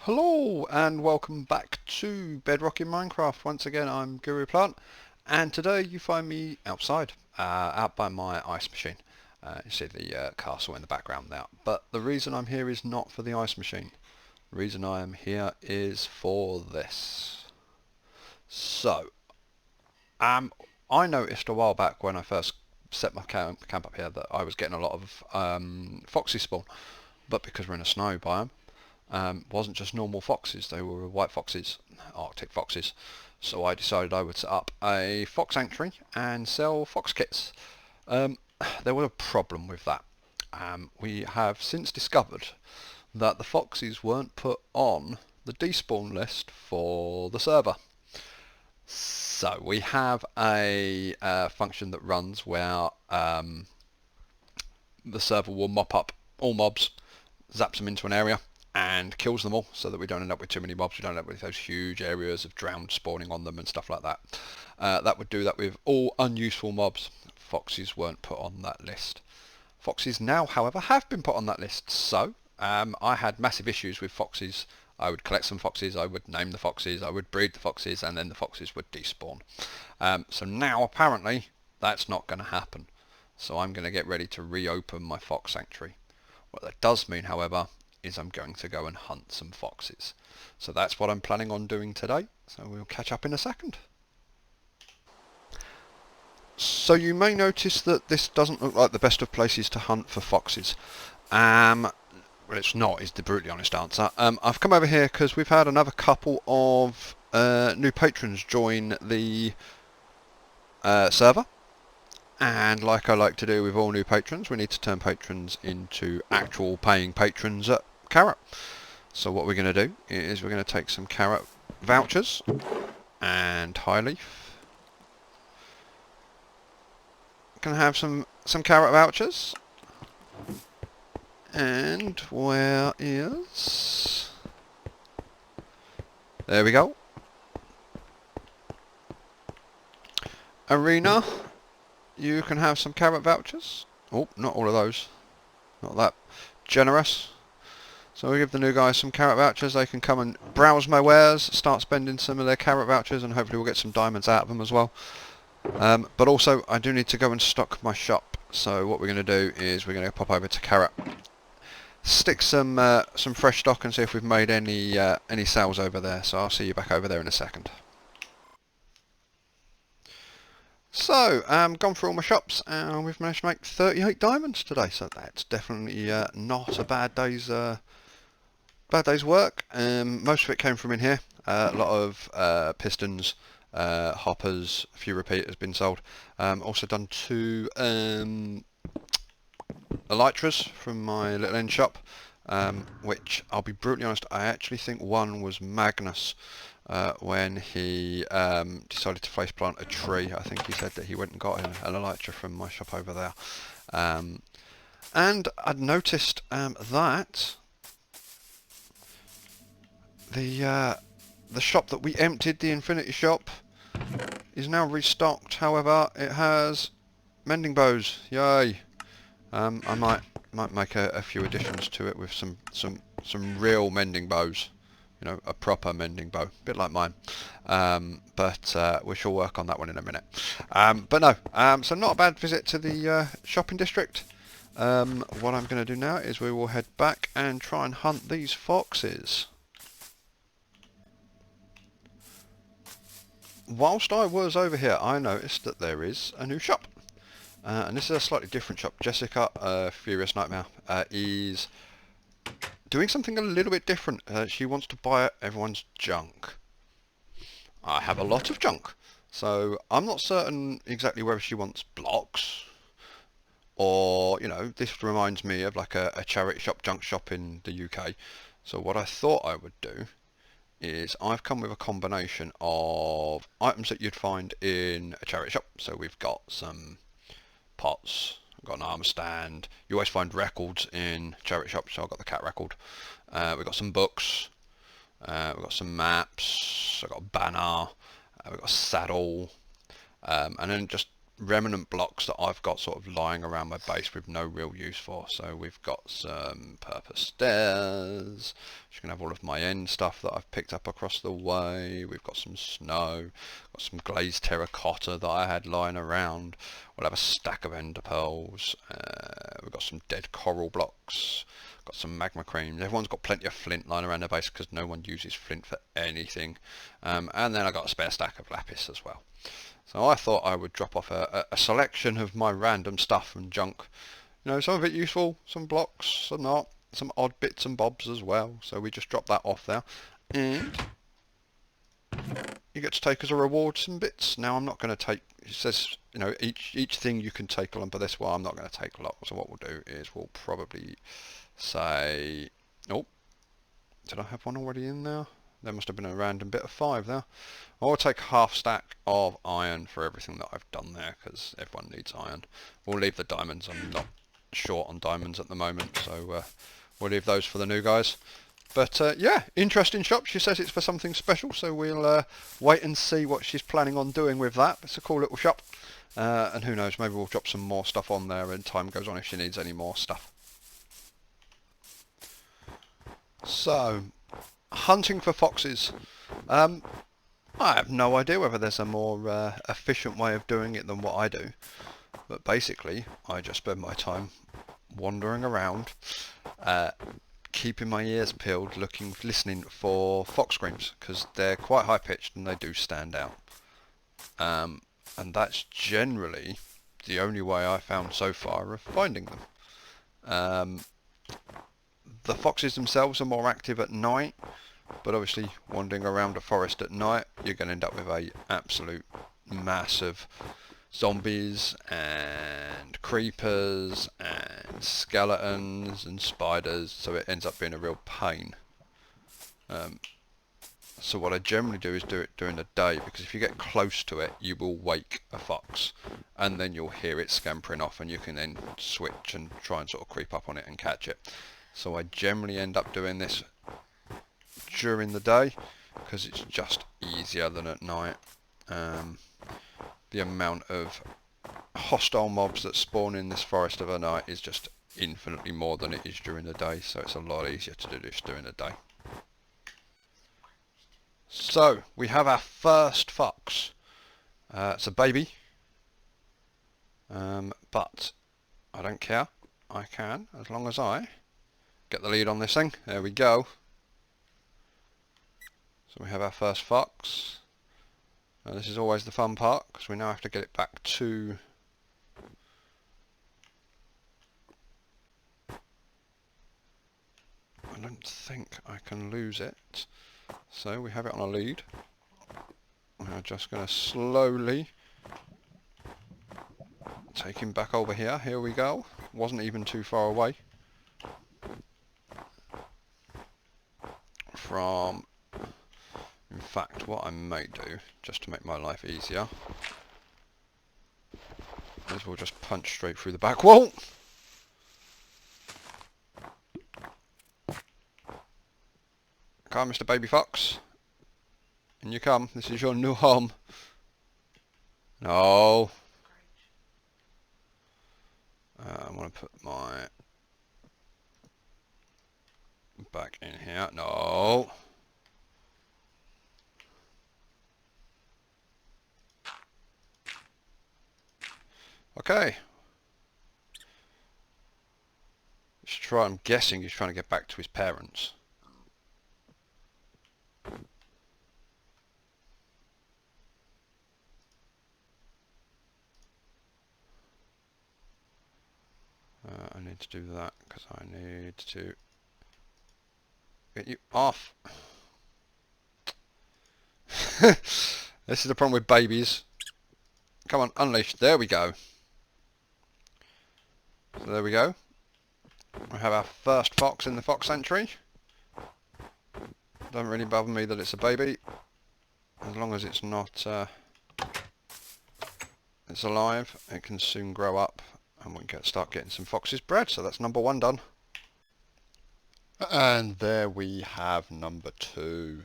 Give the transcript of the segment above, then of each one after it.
Hello and welcome back to Bedrockin Minecraft. Once again, I'm Guru Plant, and today you find me outside, out by my ice machine. You see the castle in the background now. But the reason I'm here is not for the ice machine. The reason I am here is for this. So, I noticed a while back when I first set my camp up here that I was getting a lot of foxy spawn, but because we're in a snow biome, wasn't just normal foxes, they were white foxes, Arctic foxes. So I decided I would set up a fox sanctuary and sell fox kits. Um, there was a problem with that. We have since discovered that the foxes weren't put on the despawn list for the server. So we have a function that runs where the server will mop up all mobs, zaps them into an area, and kills them all so that we don't end up with too many mobs. We don't end up with those huge areas of drowned spawning on them and stuff like that. That would do that with all unuseful mobs. Foxes weren't put on that list. Foxes now, however, have been put on that list. So I had massive issues with foxes. I would collect some foxes, I would name the foxes, I would breed the foxes, and then the foxes would despawn. So now apparently that's not going to happen. So I'm going to get ready to reopen my fox sanctuary. What that does mean, however, is I'm going to go and hunt some foxes. So that's what I'm planning on doing today. So we'll catch up in a second. So you may notice that this doesn't look like the best of places to hunt for foxes. Well, it's not, is the brutally honest answer. I've come over here because we've had another couple of new patrons join the server. And like I like to do with all new patrons, we need to turn patrons into actual paying patrons at carrot. So what we're going to do is we're going to take some carrot vouchers and high leaf. Going to have some carrot vouchers. And where is... There we go. Arena. You can have some carrot vouchers. Oh, not all of those. Not that generous. So we give the new guys some carrot vouchers. They can come and browse my wares, start spending some of their carrot vouchers, and hopefully we'll get some diamonds out of them as well. But also, I do need to go and stock my shop. So what we're going to do is we're going to pop over to carrot, stick some fresh stock, and see if we've made any sales over there. So I'll see you back over there in a second. So, gone through all my shops and we've managed to make 38 diamonds today, so that's definitely not a bad day's work. Most of it came from in here. A lot of pistons, hoppers, a few repeaters been sold. Also done 2 elytras from my little end shop, which I'll be brutally honest, I actually think one was Magnus. When he decided to face plant a tree. I think he said that he went and got an elytra from my shop over there. And I'd noticed that the shop that we emptied, the Infinity shop, is now restocked. However, it has mending bows. Yay! I might make a few additions to it with some real mending bows. You know, a proper mending bow, a bit like mine, but we shall work on that one in a minute. But no, so not a bad visit to the shopping district. What I'm going to do now is we will head back and try and hunt these foxes. Whilst I was over here, I noticed that there is a new shop, and this is a slightly different shop. Jessica, Furious Nightmare, is doing something a little bit different. She wants to buy everyone's junk. I have a lot of junk, so I'm not certain exactly whether she wants blocks or, you know, this reminds me of like a charity shop, junk shop in the UK. So what I thought I would do is I've come with a combination of items that you'd find in a charity shop. So we've got some pots, got an armor stand. You always find records in charity shops, so I've got the cat record. We've got some books, we've got some maps, I've got a banner, we've got a saddle, and then just remnant blocks that I've got sort of lying around my base with no real use for. So we've got some purpose stairs. You can have all of my end stuff that I've picked up across the way. We've got some snow, got some glazed terracotta that I had lying around. We'll have a stack of ender pearls. We've got some dead coral blocks. Got some magma creams. Everyone's got plenty of flint lying around their base because no one uses flint for anything. And then I got a spare stack of lapis as well. So I thought I would drop off a selection of my random stuff and junk. You know, some of it useful, some blocks, some not, some odd bits and bobs as well. So we just drop that off there. And you get to take as a reward some bits. Now I'm not going to take, it says, you know, each thing you can take along, but this one I'm not going to take a lot. So what we'll do is we'll probably say, oh, did I have one already in there? There must have been a random bit of 5 there. I'll take half stack of iron for everything that I've done there, because everyone needs iron. We'll leave the diamonds. I'm not short on diamonds at the moment, so we'll leave those for the new guys. But yeah, interesting shop. She says it's for something special, so we'll wait and see what she's planning on doing with that. It's a cool little shop. And who knows, maybe we'll drop some more stuff on there and time goes on if she needs any more stuff. So, hunting for foxes. I have no idea whether there's a more efficient way of doing it than what I do. But basically, I just spend my time wandering around, keeping my ears peeled, listening for fox screams, because they're quite high pitched and they do stand out. And that's generally the only way I found so far of finding them. The foxes themselves are more active at night, but obviously wandering around a forest at night, you're going to end up with a absolute mass of zombies and creepers and skeletons and spiders, so it ends up being a real pain. So what I generally do is do it during the day, because if you get close to it you will wake a fox and then you'll hear it scampering off and you can then switch and try and sort of creep up on it and catch it. So I generally end up doing this during the day because it's just easier than at night. The amount of hostile mobs that spawn in this forest of a night is just infinitely more than it is during the day, so it's a lot easier to do this during the day. So we have our first fox. It's a baby, but I don't care. I can, as long as I get the lead on this thing. There we go. So we have our first fox. Now this is always the fun part, because we now have to get it back to I don't think I can lose it. So we have it on a lead. We're just going to slowly take him back over here. Here we go. Wasn't even too far away from... In fact, what I may do, just to make my life easier, is we'll just punch straight through the back wall. Come, Mr. Baby Fox. In you come. This is your new home. No. I'm going to put my back in here. No. Okay. Let's try. I'm guessing he's trying to get back to his parents. I need to do that because I need to get you off. This is the problem with babies. Come on, unleash. There we go. So there we go. We have our first fox in the fox sanctuary. Doesn't really bother me that it's a baby, as long as it's not it's alive. It can soon grow up and we can start getting some foxes bred. So that's number 1 done. And there we have number 2.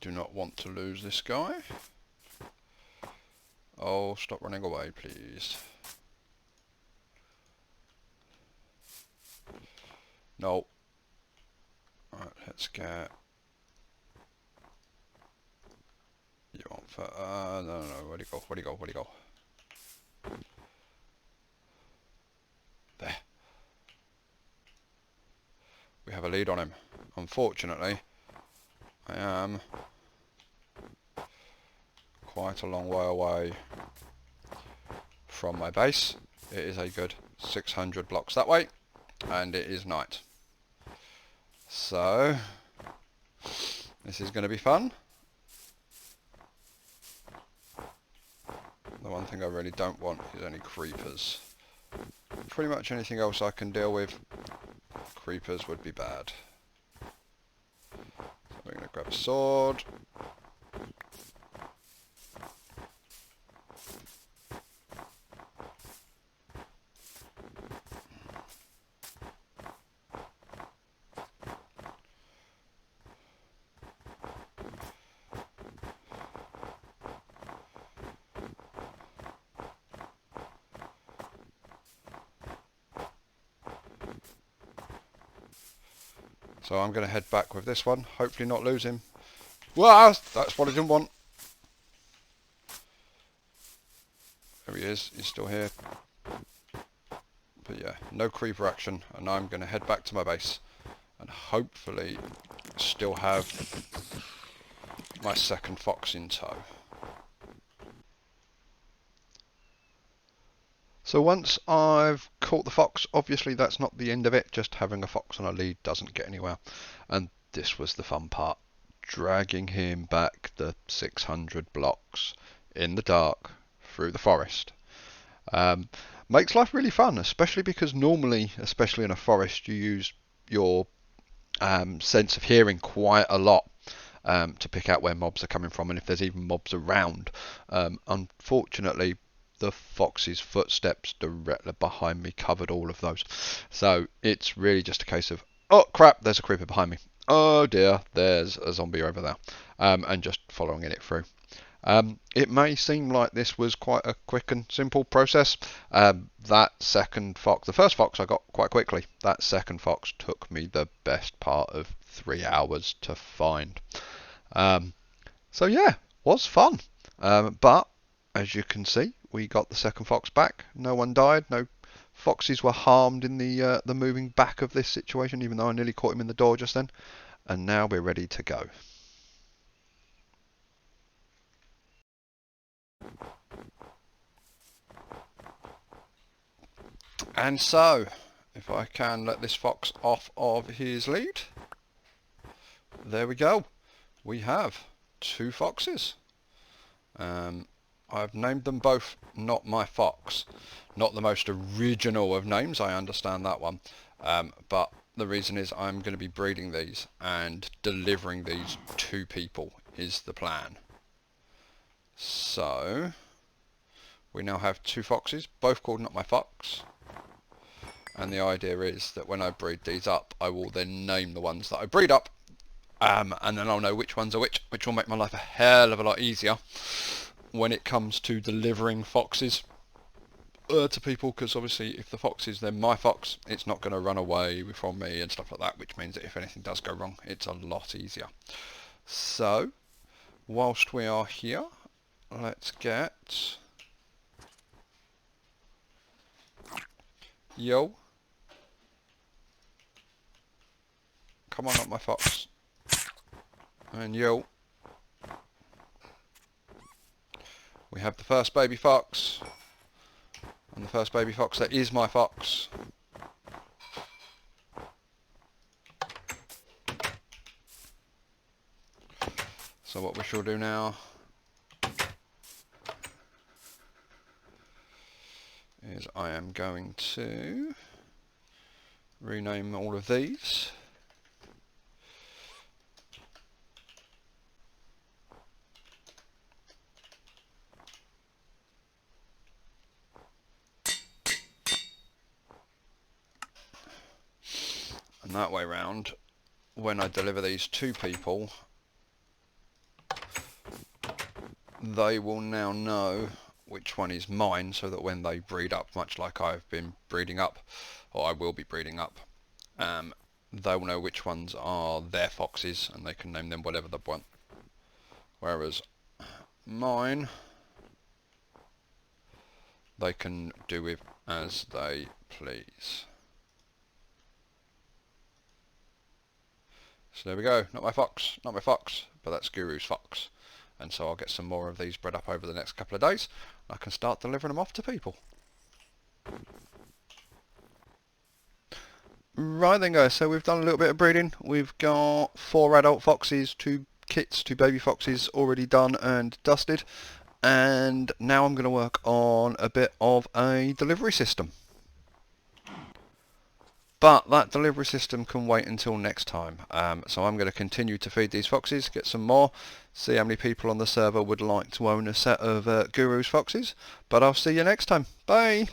do not want to lose this guy. Oh, stop running away, please. No. Alright, let's get... You want for... no, where'd he go? Where'd he go? Where'd he go? There. We have a lead on him. Unfortunately, I am quite a long way away from my base. It is a good 600 blocks that way, and it is night. So, this is going to be fun. The one thing I really don't want is any creepers. Pretty much anything else I can deal with, creepers would be bad. So we're going to grab a sword. So I'm going to head back with this one, hopefully not lose him. Well, that's what I didn't want. There he is, he's still here. But yeah, no creeper action, and I'm going to head back to my base and hopefully still have my second fox in tow. So once I've caught the fox, obviously that's not the end of it. Just having a fox on a lead doesn't get anywhere. And this was the fun part. Dragging him back the 600 blocks in the dark through the forest. Makes life really fun, especially because normally, especially in a forest, you use your sense of hearing quite a lot to pick out where mobs are coming from and if there's even mobs around. Unfortunately, the fox's footsteps directly behind me covered all of those. So it's really just a case of, oh crap, there's a creeper behind me. Oh dear, there's a zombie over there. And just following it through. It may seem like this was quite a quick and simple process. That second fox, the first fox I got quite quickly. That second fox took me the best part of 3 hours to find. So yeah, was fun. But as you can see, we got the second fox back. No one died. No foxes were harmed in the moving back of this situation, even though I nearly caught him in the door just then. And now we're ready to go. And so, if I can let this fox off of his lead, there we go. We have 2 foxes. I've named them both Not My Fox. Not the most original of names, I understand that one. But the reason is I'm going to be breeding these and delivering these to people is the plan. So, we now have 2 foxes, both called Not My Fox. And the idea is that when I breed these up, I will then name the ones that I breed up. And then I'll know which ones are which will make my life a hell of a lot easier when it comes to delivering foxes to people, because obviously if the fox is then my fox, it's not going to run away from me and stuff like that, which means that if anything does go wrong, it's a lot easier. So, whilst we are here, let's get... Yo. Come on up, my fox. And yo. We have the first baby fox. And the first baby fox that is my fox. So what we shall do now is I am going to rename all of these. And that way round, when I deliver these to people, they will now know which one is mine, so that when they breed up, much like I've been breeding up, or I will be breeding up, they will know which ones are their foxes, and they can name them whatever they want. Whereas mine, they can do with as they please. So there we go, not my fox, but that's Guru's fox. And so I'll get some more of these bred up over the next couple of days. I can start delivering them off to people. Right then guys, so we've done a little bit of breeding. We've got 4 adult foxes, 2 kits, 2 baby foxes already done and dusted. And now I'm going to work on a bit of a delivery system. But that delivery system can wait until next time. So I'm going to continue to feed these foxes, get some more, see how many people on the server would like to own a set of Guru's foxes. But I'll see you next time. Bye!